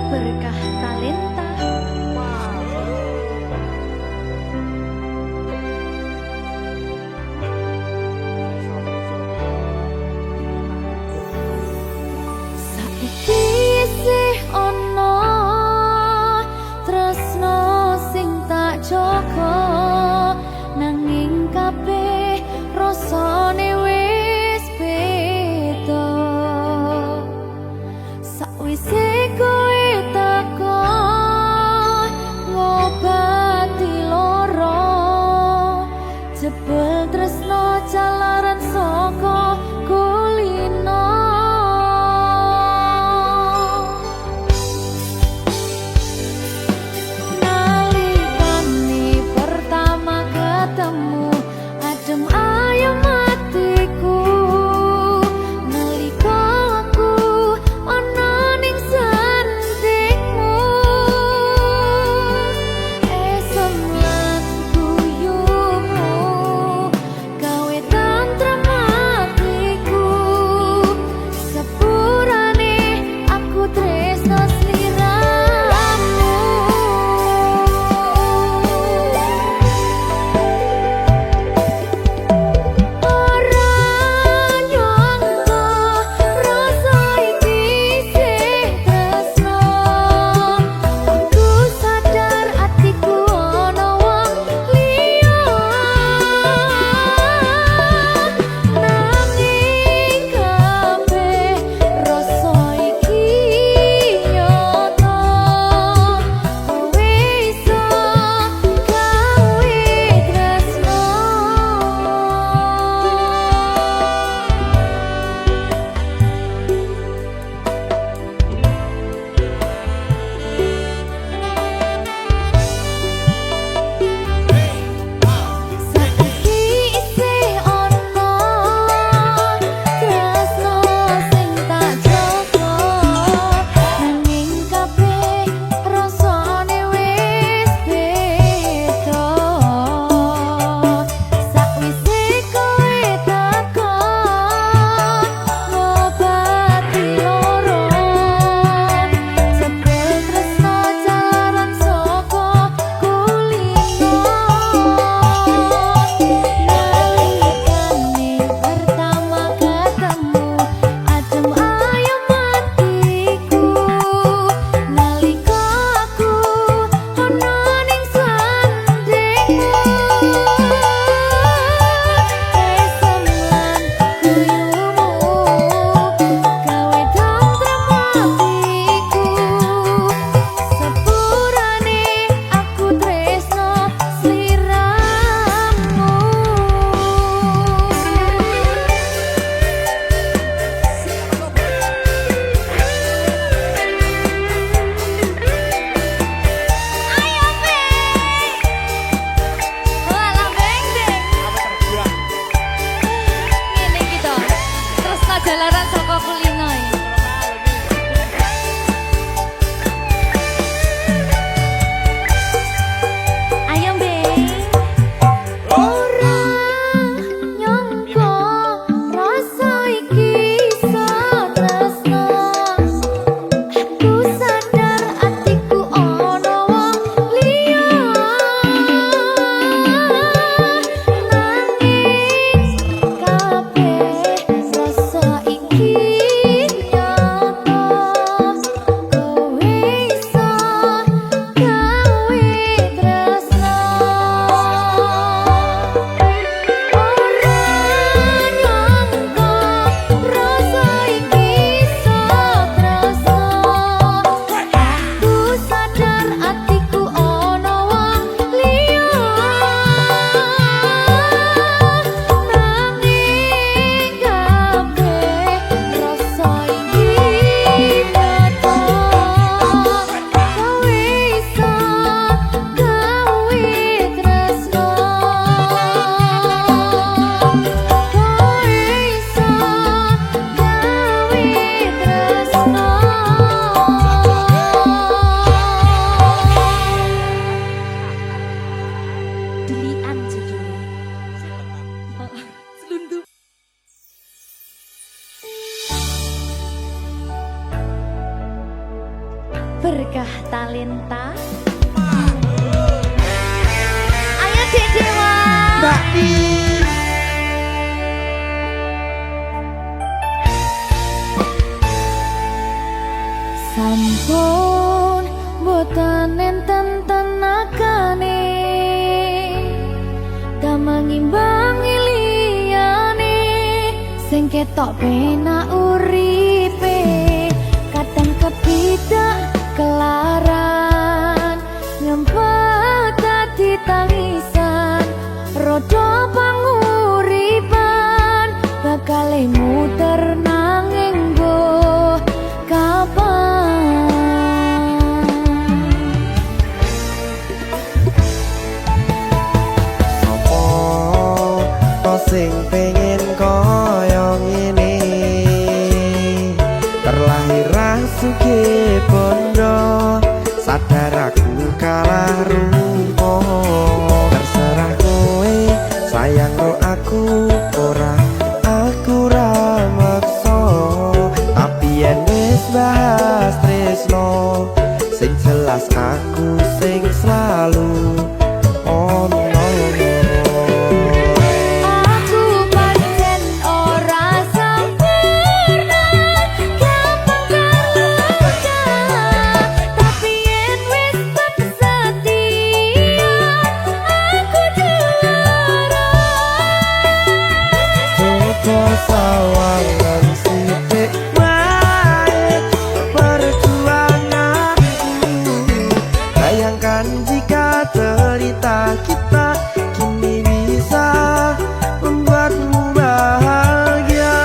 berkah talenta. Saiki isih ono tresno sing tak jaga nanging kabeh rasane wis beda. Sakwise kowe teko Berkah talenta. Ayo Dek Dewa. Mbak Di. Sampun boten enten tenagane damang imbangi liyane sing ketok penak uripe kadang kepidak kelaran nyempet dadi tangisan rodo panguripan bakal muter nanging go kapan. Sing pengen koyo ngene terlahir sugih bondo sadar aku kalah rumpo terserah kowe sayang ro aku ora aku ra maksa tapi yen wis bahas tresno sing jelas aku sing selalu ono. Sawangan sithik wae perjuanganku bayangkan jika cerita kita kini bisa membuatmu bahagia.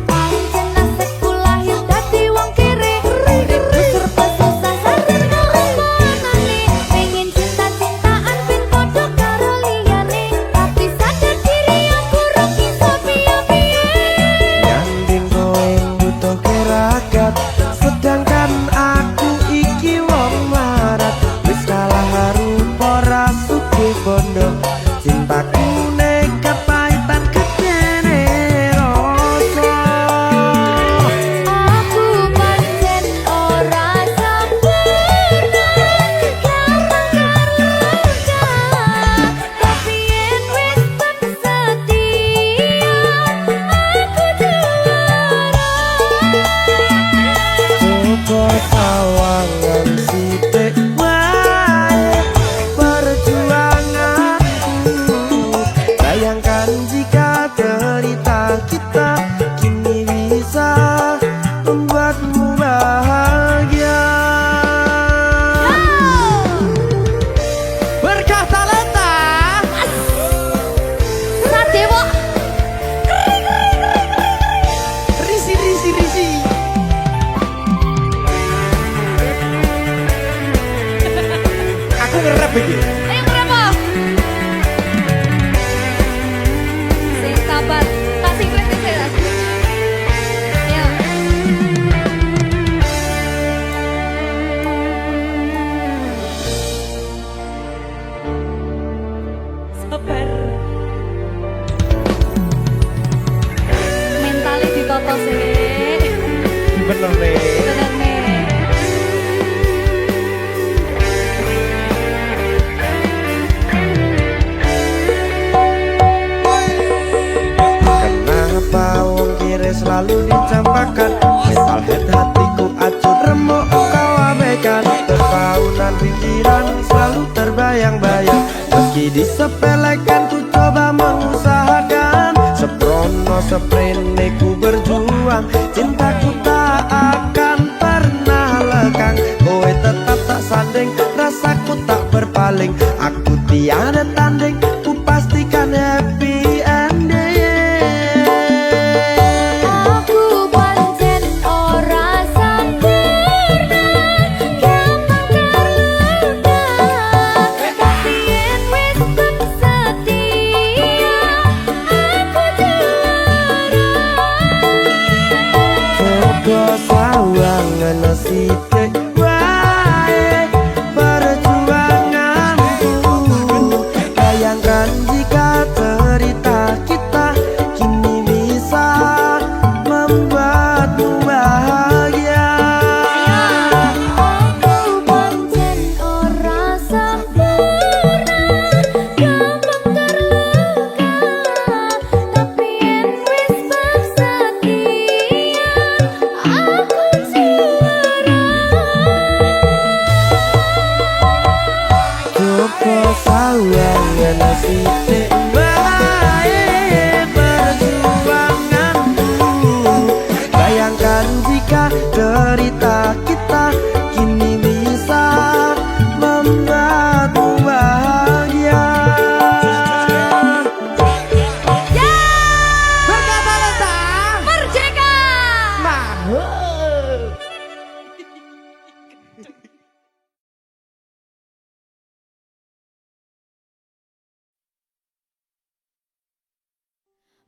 Pancen nasibku lahir dadi wong kere uripku serba susah sadar karo manane pengen cinta-cintaan ben padha karo liyane tapi sadar diri aku ora iso piye-piye Nyanding kowe butuh keragat sedangkan aku iki wong marat wis kalah rupa ra sugih bondo cintaku nekat pahitan kedene rasa. aku pancen ora sempurna gampang terluka tapi yen wis setia aku juara. Coba sawangan sithik wae perjuanganku bayangkan jika cerita kita kini bisa membuatmu bahagia. Berkah talenta Sadewo risi. Aku ngerap iki. ayo berapa? Sing sabar, kasih kritik saya. Ayo. Sabar. Mentalnya ditoto sih. Bener nih. Bener nih. Kenapa wong kiri selalu dicampakan mental head hatiku acuh remuk kau abaikan terpaunan pikiran selalu terbayang-bayang meski disepelekan ku coba mengusahakan seprono seprene ku berjuang cintaku tak akan pernah lekang kowe tetap tak sanding rasaku tak berpaling aku tiada tanding ku pastikan happy ending. Aku pancen ora sempurna gampang terluka tapi yen wis setia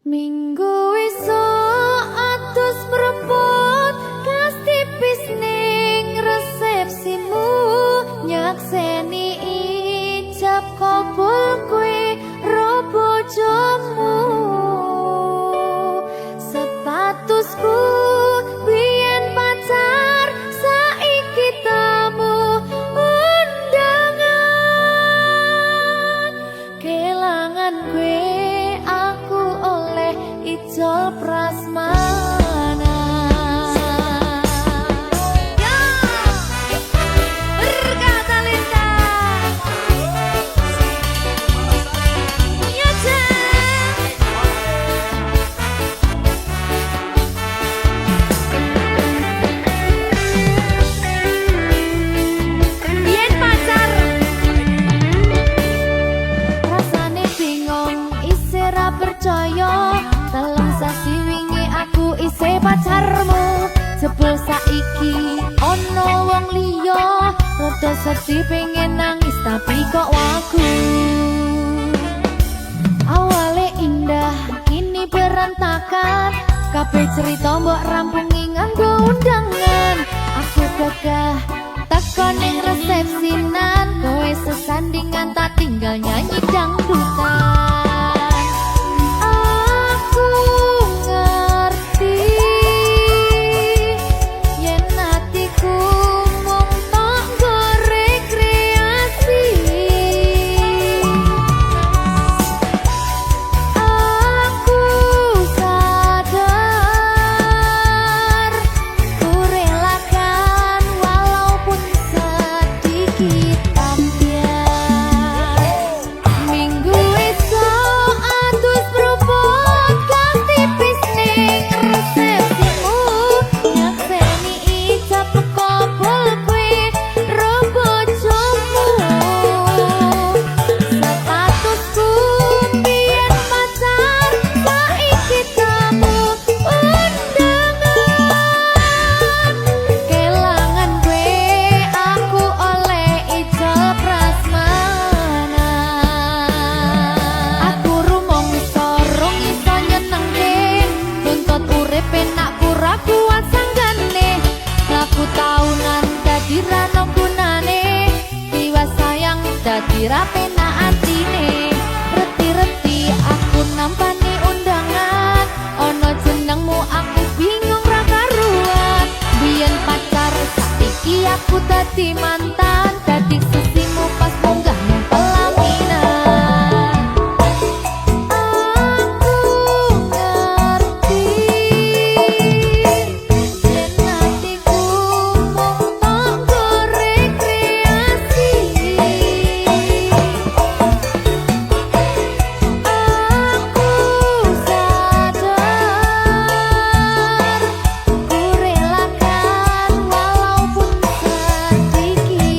Minggu esuk atus mrepot kas tipis ning resepsimu nyakseni ijab kabul kowe ro bojomu statusku biyen pacar saiki tamu undangan kelangan kowe aku oleh ijol prasmanan. Ya, berkata Linda. Ya, Jeng. Biyen pacar. Rasane bingung, isih ra percaya. Telung sasi wingi aku isih pacarmu. Jebul saiki ono wong liya. Rada sedih pengen nangis tapi kok wagu. Awale indah, kini berantakan. Kabeh cerita mbok rampungi nganggo undangan. Aku gagah teko ning resepsinan. Kowe sesandingan tak tinggal nyanyi dangdutan. Aku ngerti yen atiku mung tok nggo rekreasi. Aku sadar ku relakan walaupun sedikit ambiar. Minggu esok atus propot kas tipis ning resepsimu nyakseni ijab kabul kowe ro bojomu statusku biyen pacar saiki tamu undangan kelangan kowe aku oleh ijol prasmanan. Aku rumong sorong iso nyenengke tuntut urip penak pura kuat sanggane laku taunan dadi rano gunane tiwas sayang dadi ra penak atine reti-reti aku nampani undangan ono jenengmu aku bingung ra karuan biyen pacar saiki aku dadi mantan dadi sesimu pas munggah nang pelaminan. Aku ngerti yen atiku mung tok nggo rekreasi. Aku sadar ku relakan walaupun sedikit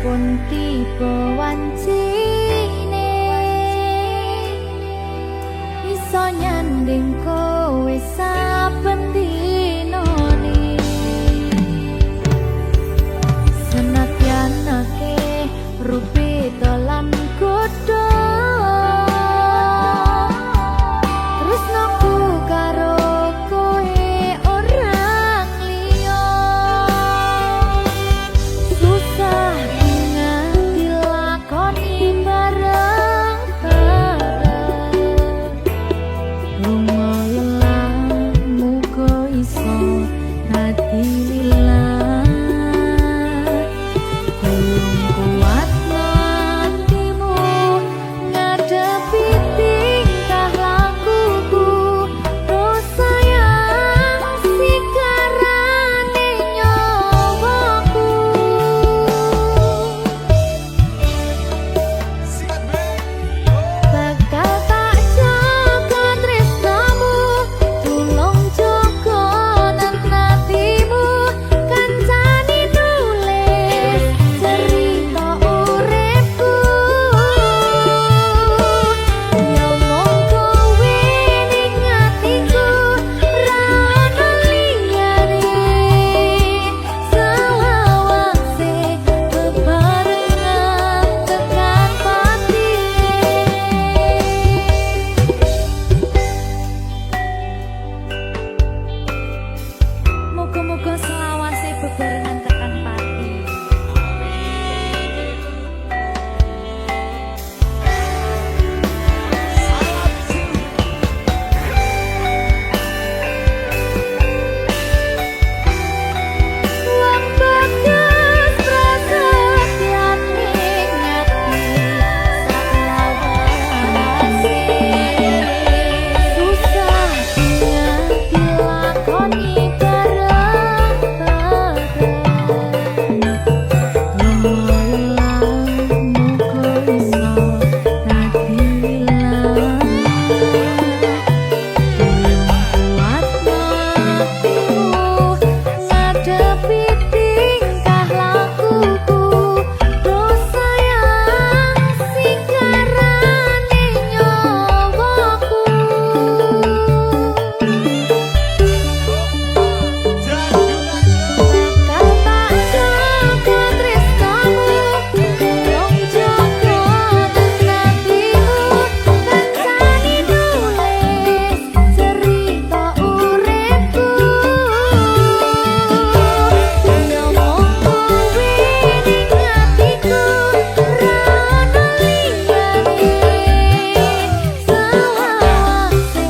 sampun tiba wancine iso nyanding kowe saben dinane senadyan akeh rupi dolan godho tresnaku karo kowe orang liya susah ngati lakoni bareng-bareng lunga lelah muga iso dadi lillah belum kuat nantimu ngadepi tingkah lakuku dosa yang sikarane nyawaku bakal tak jaga tresnamu tulung jaga nantimu kancani nulis cerita uripku nyomong kowe ning atiku ra ono liyane selawase bebarengan tekan patine muga-muga selawase bebarengan tekan pati wong bagus prasetyan ning ati selawase susah ngati lakoni bareng-bareng lumayan muga iso dadi lillah kuat matimu ngadepi tingkah lakuku dosa yang sikarane nyawaku bakal tak jaga tresnamu tulung jaga nantimu kancani nulis cerita uripku nyomong kowe ning atiku ra ono liyane selawase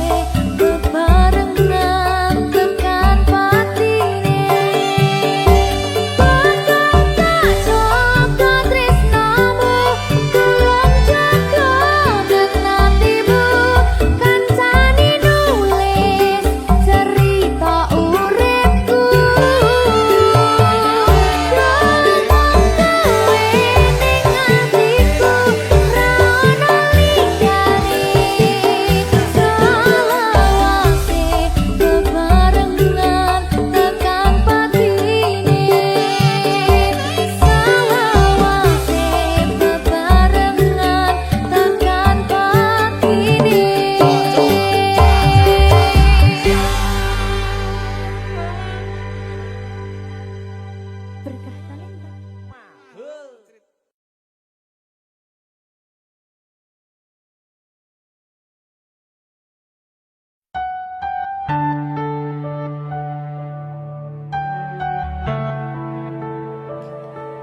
bebarengan tekan patine bakal tak jaga tresnamu tulung jaga nantimu kancani nulis cerita uripku nyomong kowe ning atiku ra ono liyane selawase bebarengan tekan patine selawase bebarengan tekan patine berkah talenta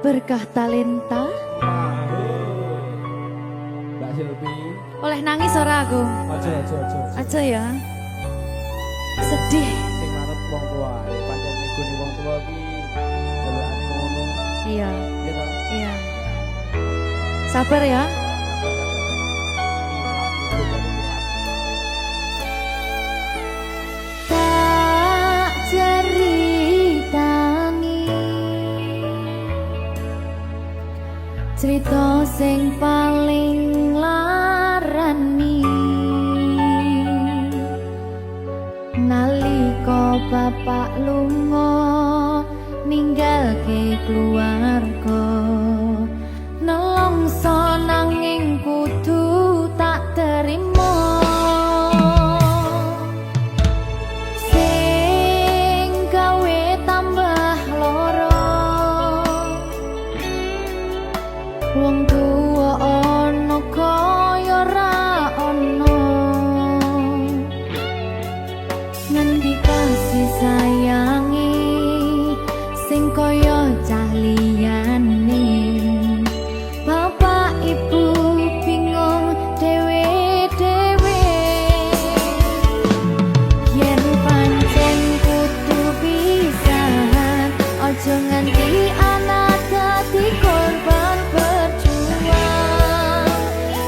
berkah talenta Mbak Silvi, oleh nangis ora aku aja. aja ya sedih Sing manut wong tua, pancen ngikuni wong tua ki delokane ngono. iya Ya ta? iya sabar ya tak ceritani cerita sing paling larani nalika bapak lunga ninggalke keluarga Wong tuwa ana kaya ra ana, ngendi kasih sayangi sing kaya cah liyane. Bapak ibu bingung dhewe-dhewe, yen pancen kudu pisahan aja nganti anak dadi korban berjuang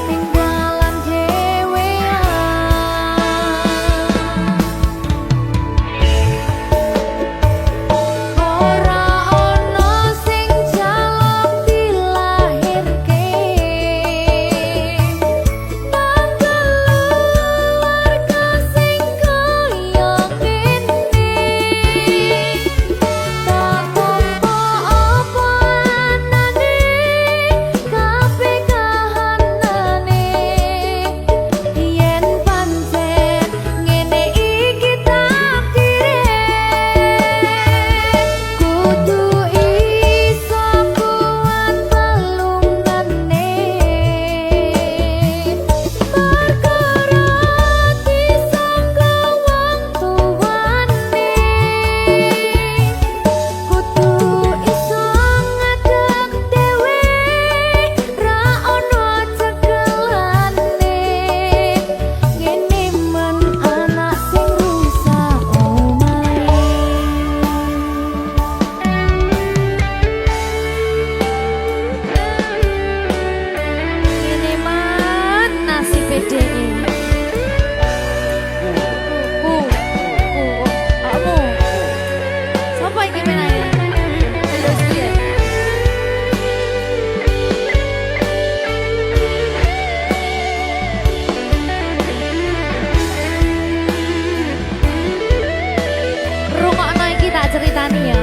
ning dalan dhewean. Ora ana sing jaluk dilahirke, tanggal keluarga sing kaya kene. Tak tampa apa anane, kabeh kahanane. Yen pancen ngene iki takdire, kudu iso kuat pelungane. Perkara disangka wong tuwane, kudu iso ngadeg dhewe, ra ono cekelane. Ngene men anak sing rusak omahe. Ngene men nasibe dhewe. Kamu siapa iki menanya? Terus piye? Rungokno iki tak ceritani ya.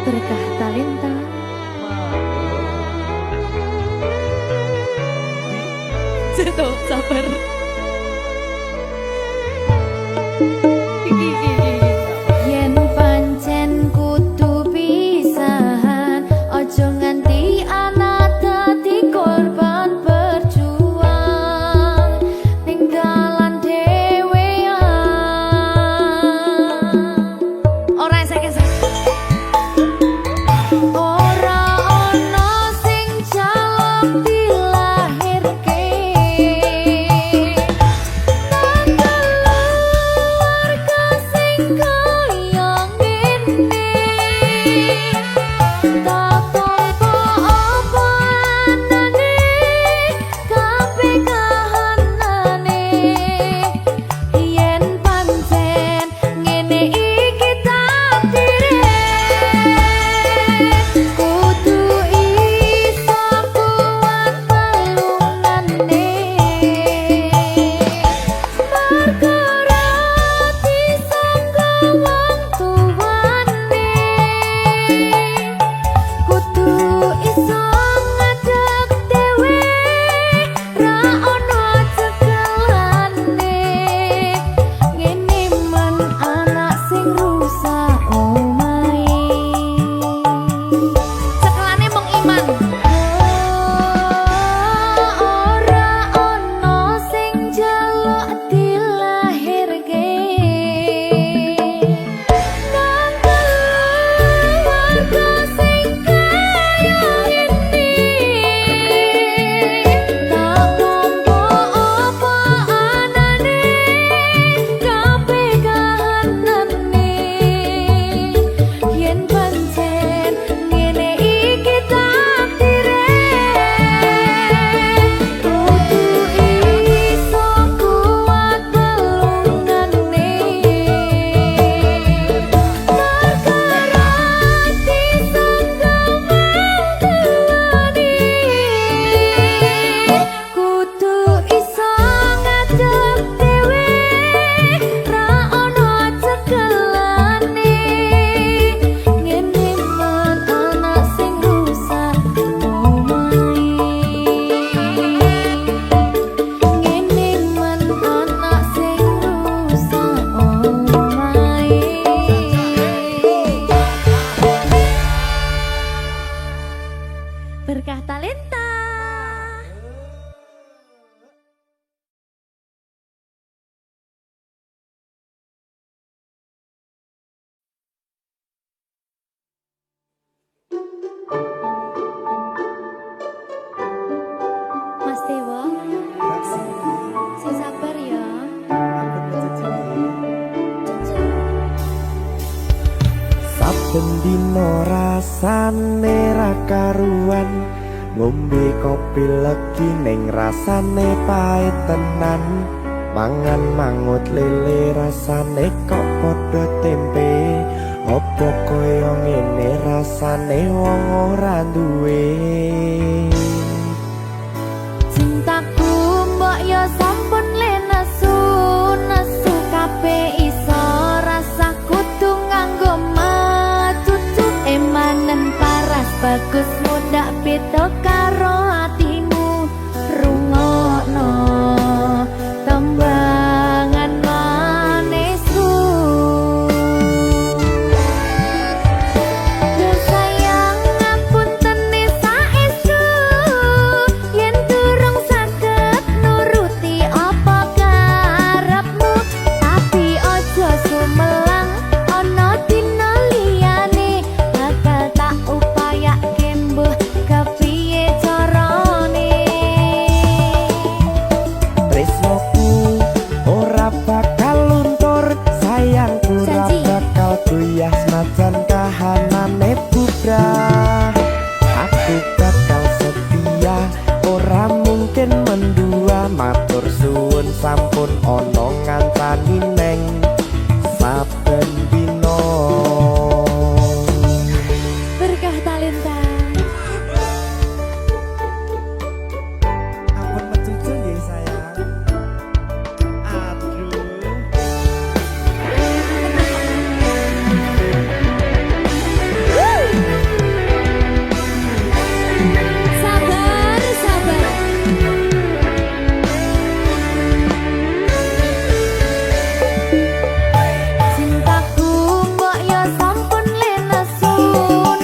Berkah talenta. Tuh, sabar. Yen pancen kudu pisahan aja nganti anak dadi korban berjuang ning dalan dhewean. Ora esek-esek. Ora ana sing jaluk dilahirke, saben dino rasane ra karuan, ngombe kopi legi ning rasane pahit tenan, mangan mangut lele rasane kok padha tempe, opo koyo ngene rasane wong ora duwe. Cintaku mbok yo sampun le nesu nesu kabeh iso rasa kudu nganggo macucu emanen paras bagus muda beda karo hatimu rungokno tembangan manisku. Yo sayang ngapunten saestu yen durung saged nuruti apa karepmu, tapi ojo sumelang ana dina liyane bakal tak upayake mbuh kepiye carane. Tresnoku ora bakal luntur, sayangku ora Janji. bakal goyah senajan kahanane bubrah. Aku bakal setia, ora mungkin mendua, matur suwun sampun ana ngancani neng saben dina. Berkah talenta. Ampun mecucu nggih sayang. Aduh. Sabar, sabar. Cintaku mbok yo sampun le nesu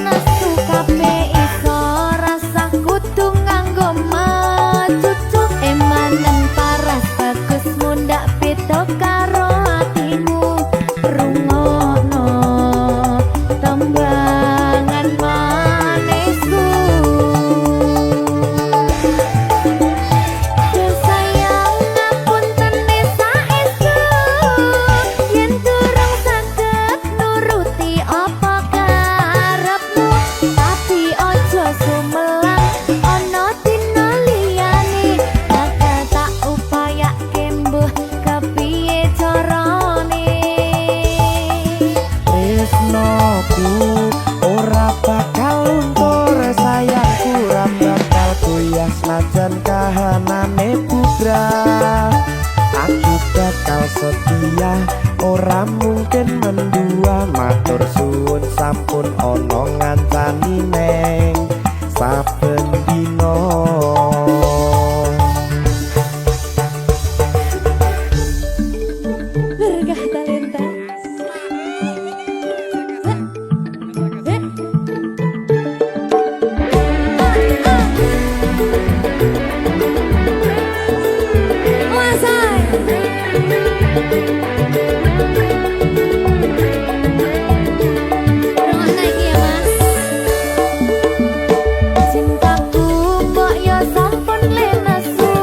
nesu kabeh iso rasa kudu nganggo macucu emanen paras bagus mundak beda karo hatimu rungokno tembangan manisku. Yo sayang ngapunten saestu yen durung saged nuruti apa karepmu, tapi ojo sumelang ana dina liyane bakal tak upayake mbuh kepiye carane. Tresnoku ora bakal luntur, sayangku ora bakal goyah senajan kahanane bubrah. Aku bakal setia, ora mungkin mendua, matur suwun sampun ana ngancani neng saben dina. Berkah talenta. Cintaku mbok yo sampun le nesu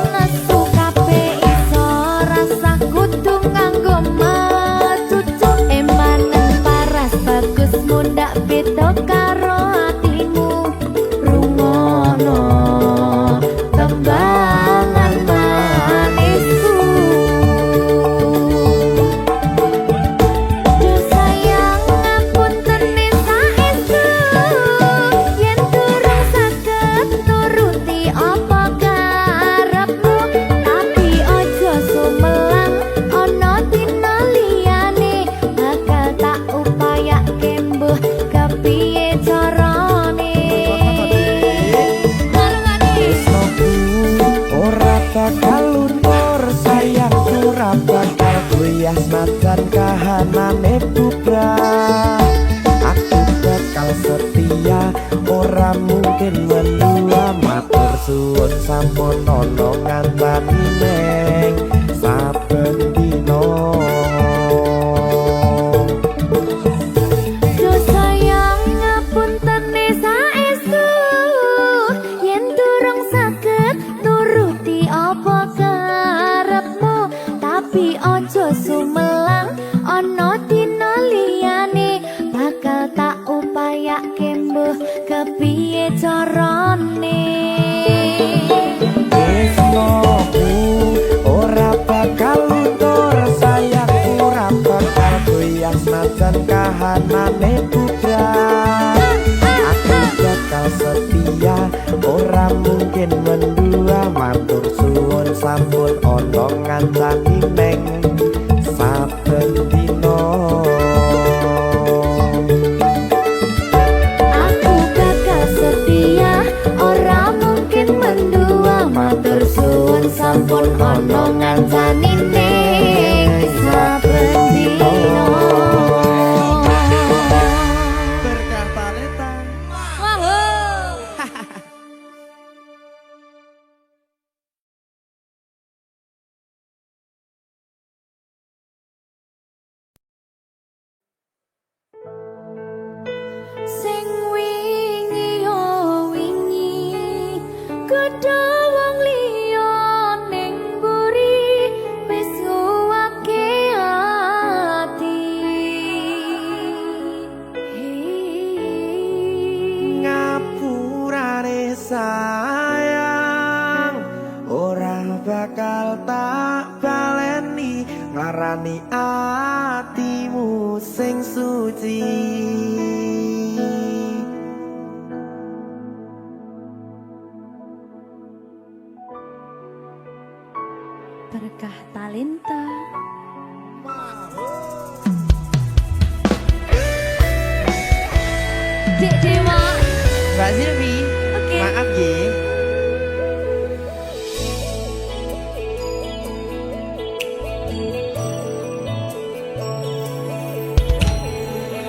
nesu kabeh iso rasa kudu nganggo macucu emanen paras bagus mundak beda karo hatimu rungokno tembangan manisku. Yo sayang ngapunten saestu yen durung saged nuruti apa karepmu, tapi ojo sumelang ana dina liyane bakal tak upayake mbuh kepiye carane. Marungane Tresnoku ora bakal luntur, sayangku ora bakal goyah senajan kahanane bubrah. Aku bakal setia, ora mungkin mendua, matur suwun sampun ana ngancani neng saben dina. yo sayang ngapunten saestu yen durung saged nuruti apa karepmu, tapi ojo sumelang ana dina liyane bakal setia senajan kahanane bubrah. Aku bakal setia ora mungkin mendua, matur suwun sampun ana ngancani neng saben dina. Aku bakal setia ora mungkin mendua, matur suwun sampun ana ngancani ning saben dina. Berkah talenta. Sing wingi yo wingi gedhe wong liya ning mburi wis nguwake ati. Ngapurane sayang ora bakal tak baleni, nglarani atimu sing suci. Berkah talenta. Dek Dewa. Mbak Silvi, Oke. maaf ye.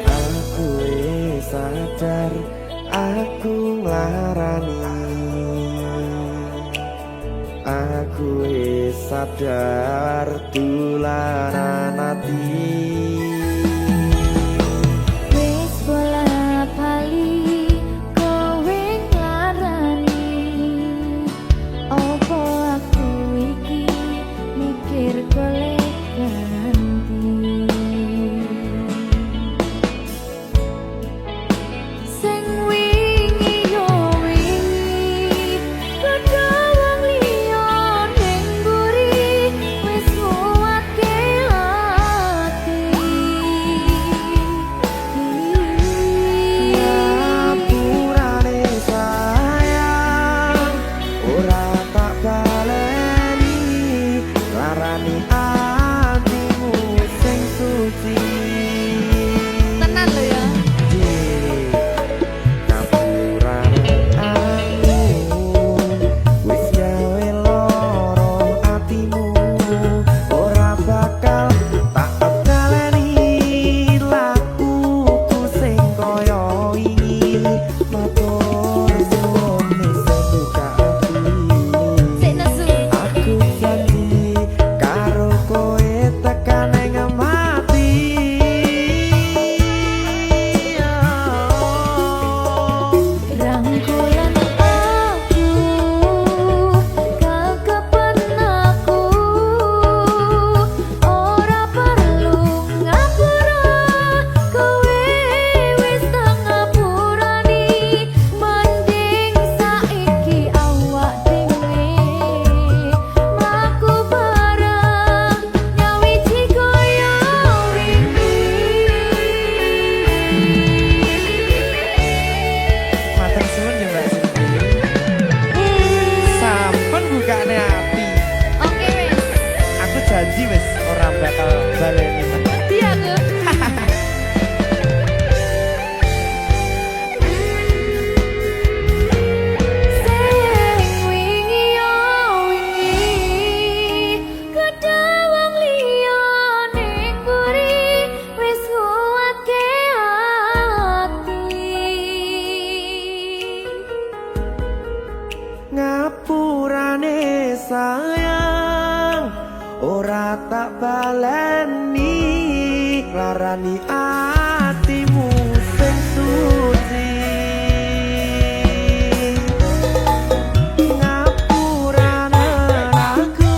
Aku sadar aku nglarani, aku sadar tulanan ati. Wis bola bali kowe nglarani, opo aku iki mikir golek ganti. Sing wingi yo wingi gedhe wong liya ning mburi wis nguwake ati. Ngapurane sayang ora tak baleni, nglarani atimu sing suci. Tenan lho ya. Ngapurane aku wis gawe loro atimu, ora bakal tak baleni lakuku sing kaya wingi. Matur suwun wis buka ati. Sik nesu. Aku janji karo kowe tekan ing mati. Rangkulan aku kakepen aku ora perlu ngapura kowe wis tak ngapurani, mending saiki awak dhewe mlaku bareng nyawiji kaya Matur suwun ya Mbak Silvi. Sampun bukane ati. Oke wis. Aku janji wis ora bakal baleni meneh. Dia tuh. Sing wingi yo wingi gedhe wong liya ning mburi wis nguwake ati. Ngapurane sayang ora tak baleni, nglarani atimu sing suci. Ngapurane aku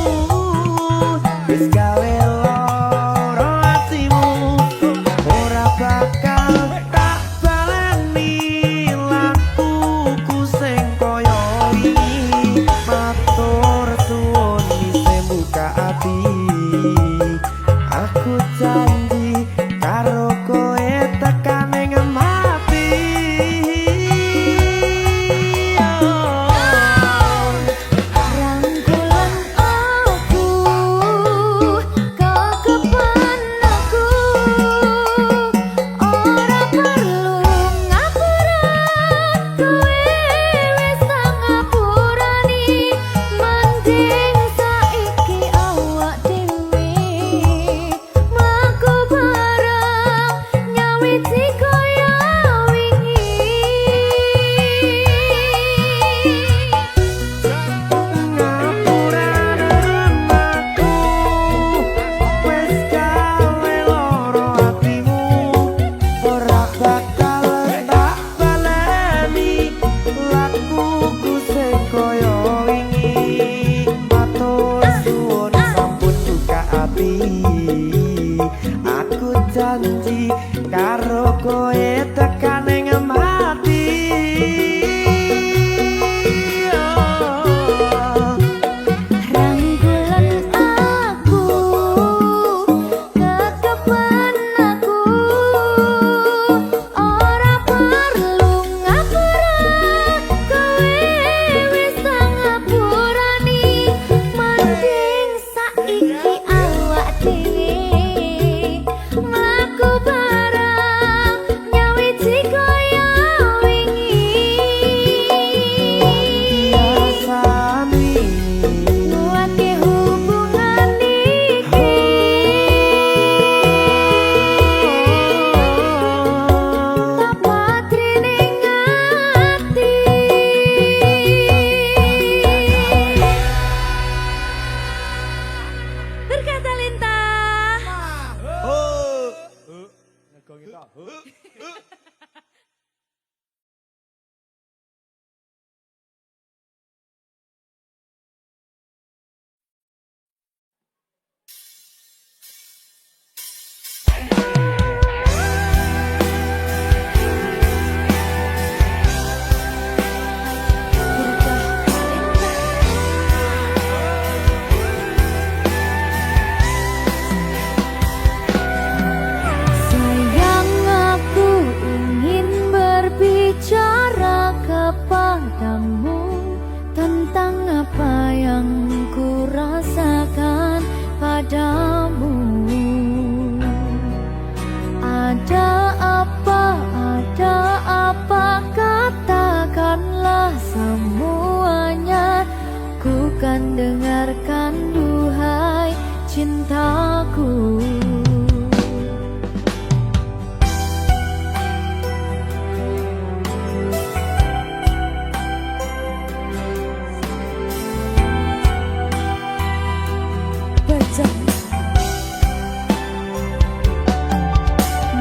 wis gawe loro atimu, ora bakal tak baleni lakuku sing kaya wingi. Matur suwun wis buka ati. Aku janji karo janji karo kowe tekan ing mati. Rangkulan aku, kekepen aku, ora perlu ngapura, kowe wis ngapurani. Mending saiki awak dhewe mlaku bareng nyawiji kaya wingi. Biasane Nguatke hubungan iki. Tapatri ning ati. Berkata Lintah. Nego kita. Sayang, aku ingin berbicara kepadamu tentang apa yang ku rasakan padamu. Ada apa, katakanlah semuanya. Ku kan dengarkan duhai cintaku.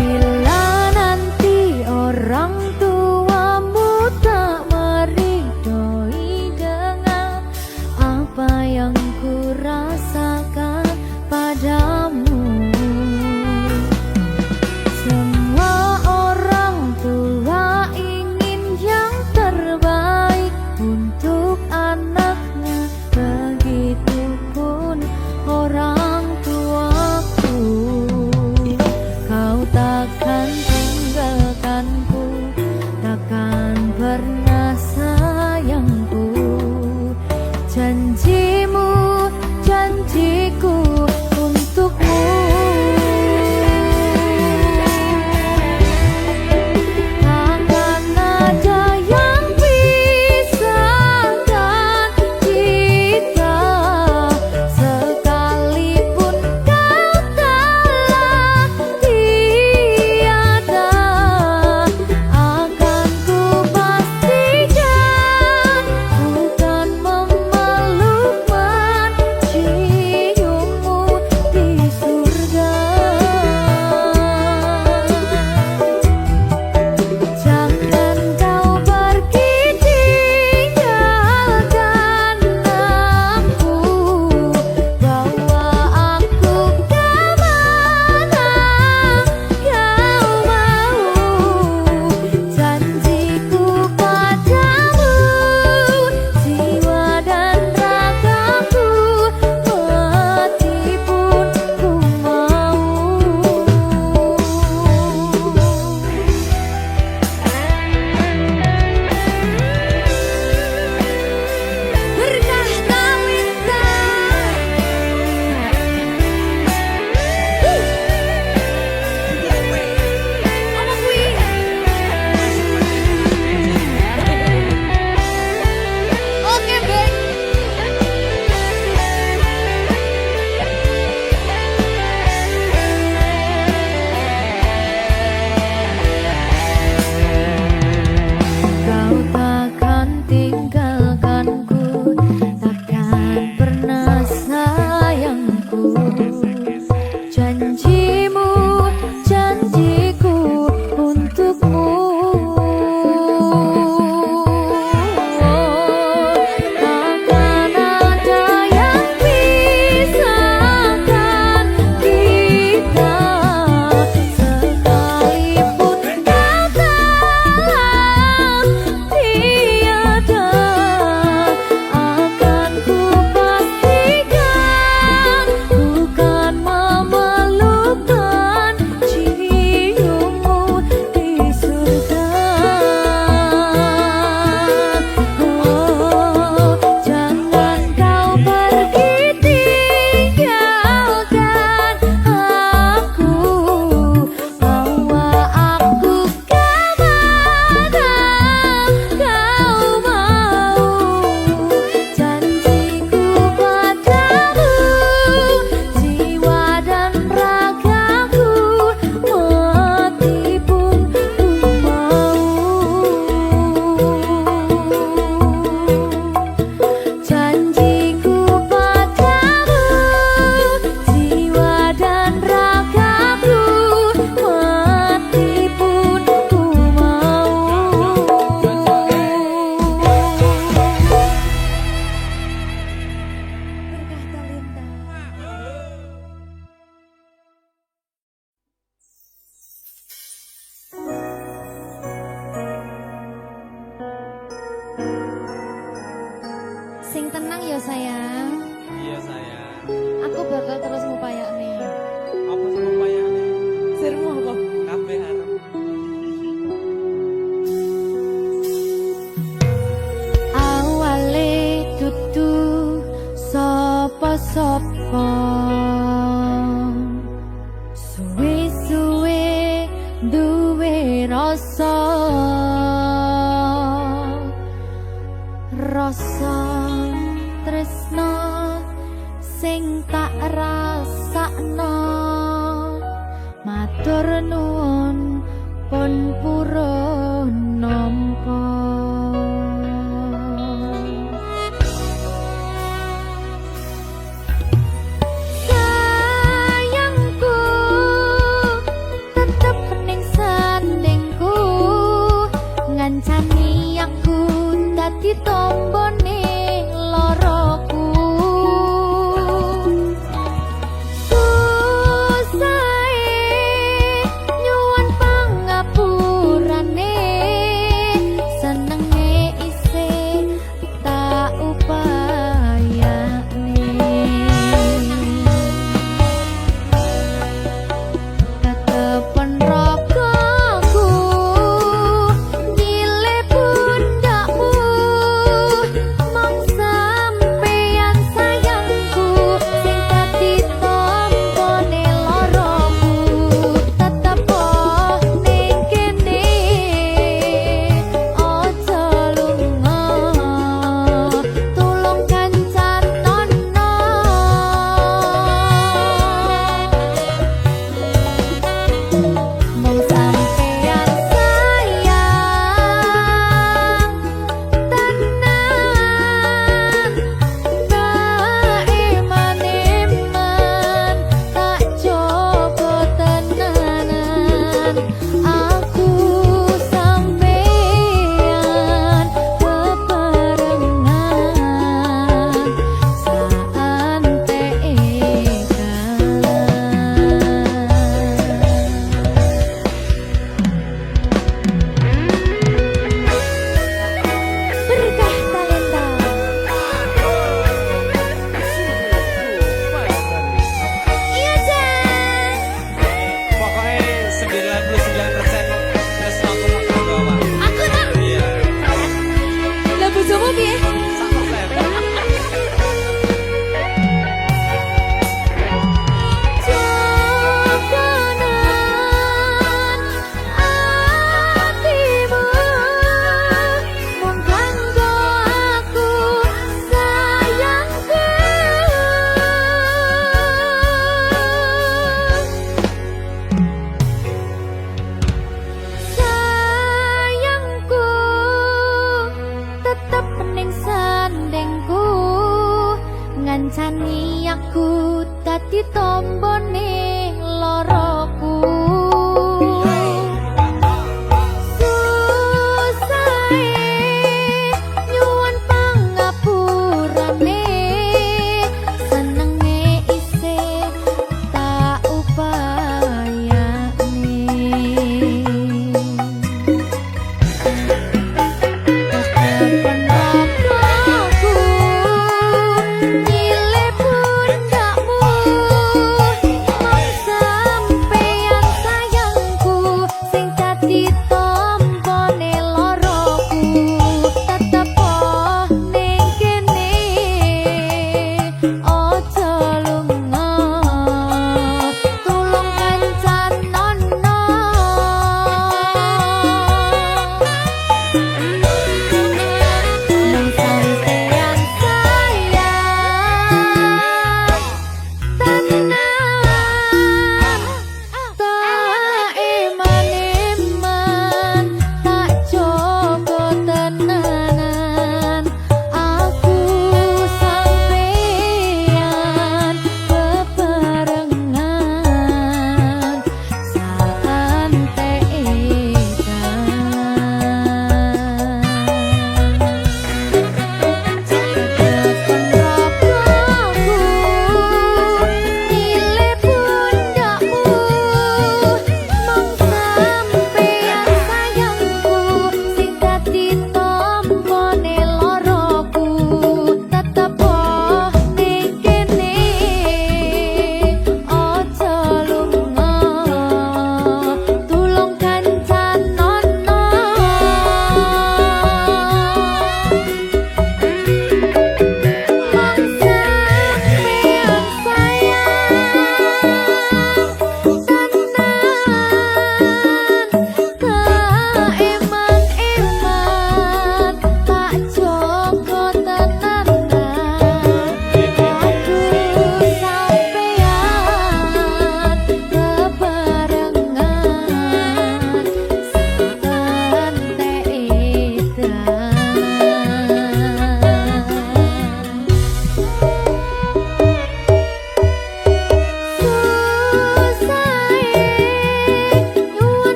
Bila nanti orang tuamu tak meridhoi dengan apa yang ku rasakan padamu. Semua orang tua ingin yang terbaik untuk anaknya, begitupun orang tuaku. Kau takkan tinggalkanku, takkan pernah sayangku. Janjimu, janjiku untukmu. Takkan ada yang pisahkan kita, sekalipun kau telah tiada. ya sayang. Iya sayang. Aku bakal terus ngupayakne. Apa sih upayane? Sirmu apa? Kabeh arep. Awale dudu sapa-sapa. Suwe-suwe duwe rasa. Rasa tresno sing tak rasakno. Matur nuwun pun purun nampa. Sayangku tetep ning sandingku, ngancani aku dadi tombone loroku. Susahe nyuwun pangapurane, senenge isih tak upayane. Tetepen ragaku dile pundakmu, mong sampeyan sayangku sing dadi tombone loroku. Tetep ning kene aja lunga, tulung kancan nono. Mong sampeyan sayang tenan, bae maneman tak coba tenanan. Aku sampeyan bebarengan saante berkah talenta. Iya Jan. Pokoknya 99% terus aku mau ke bawah. Aku tak. Iya. Lah bojomu piye? 100%. Cobanan atimu mung kanggo aku sayangku.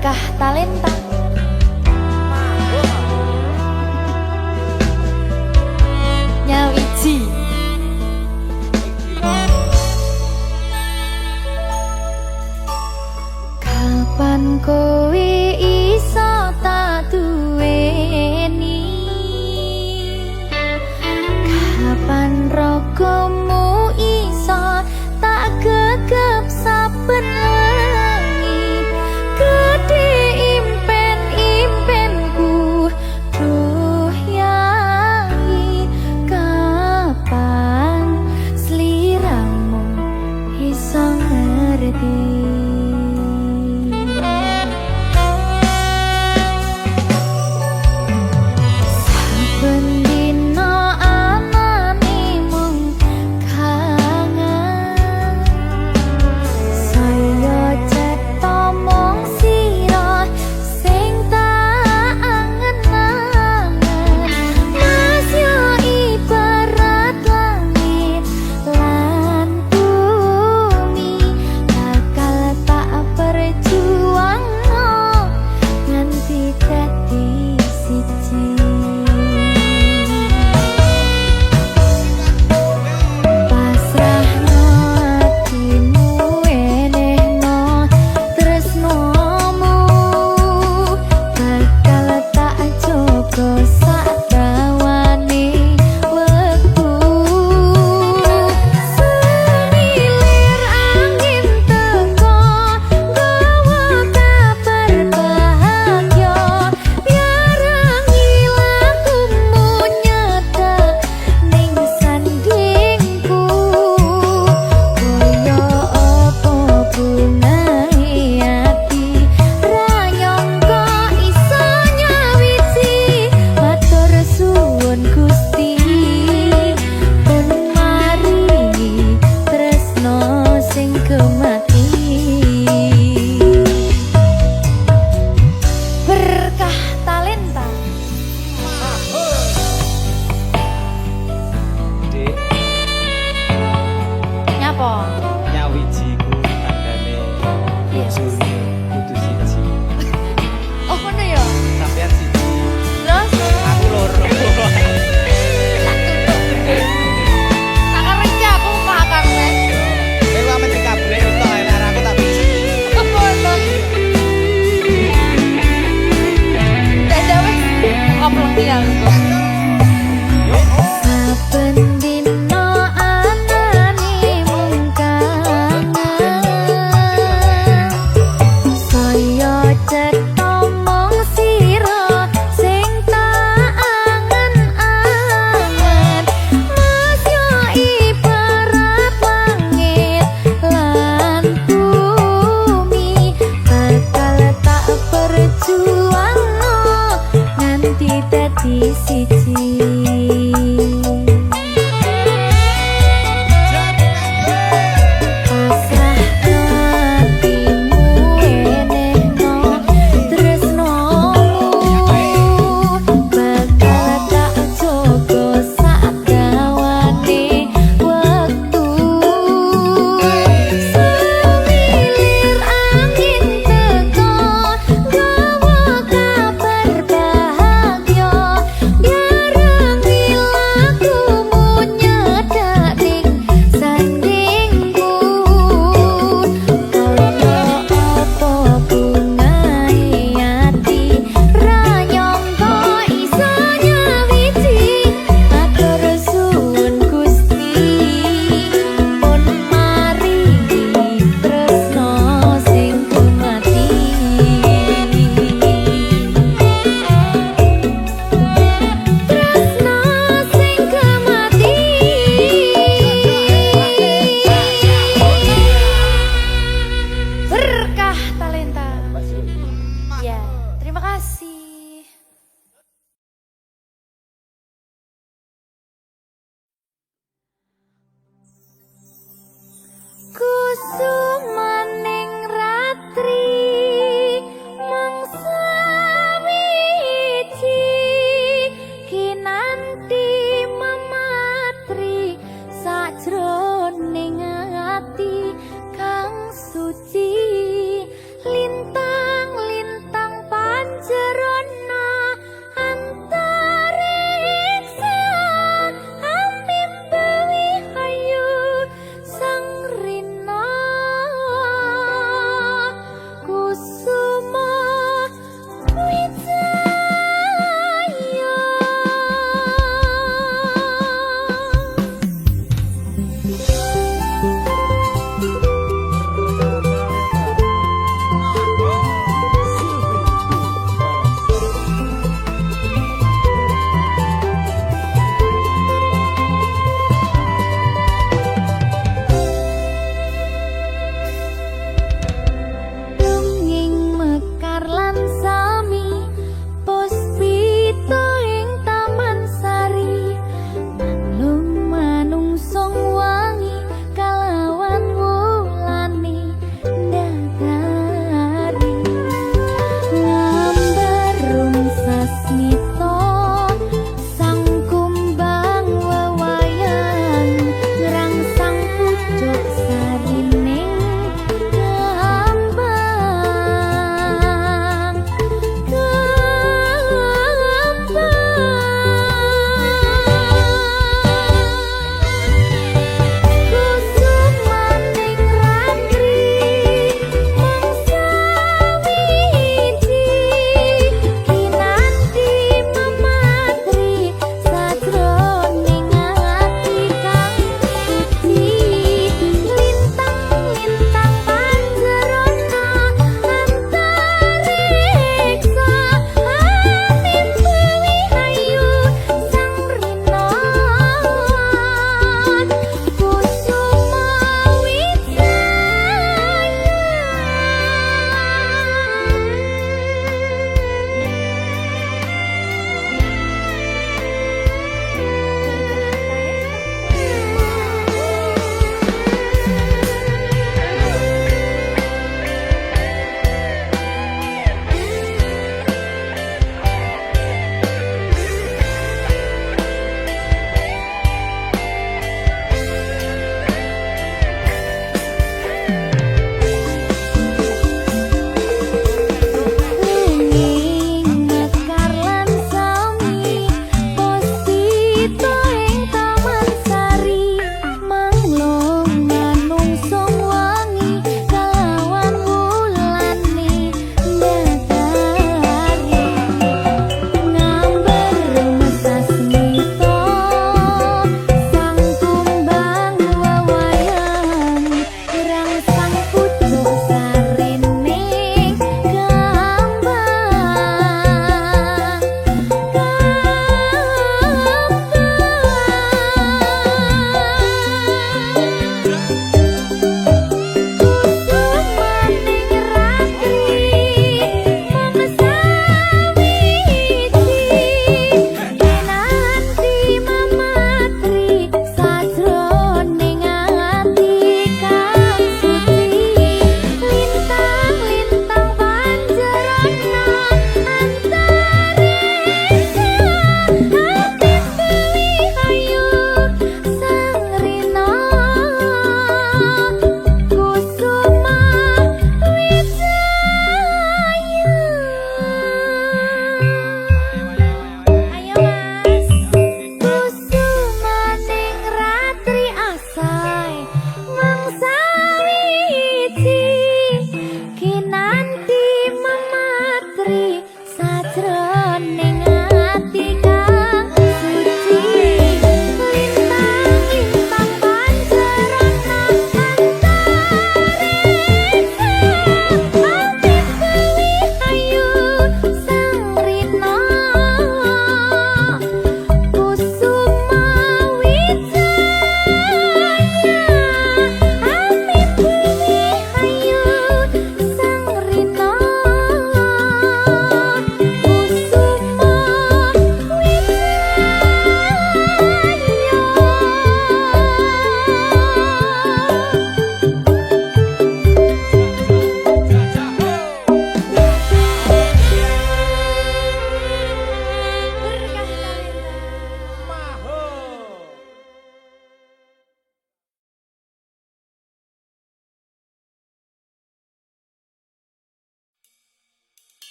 akah talenta. Nyawiji kapan kowe iso tak duweni, kapan rogomu iso tak gegep saben wengi, gedhe impen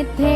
ngedhe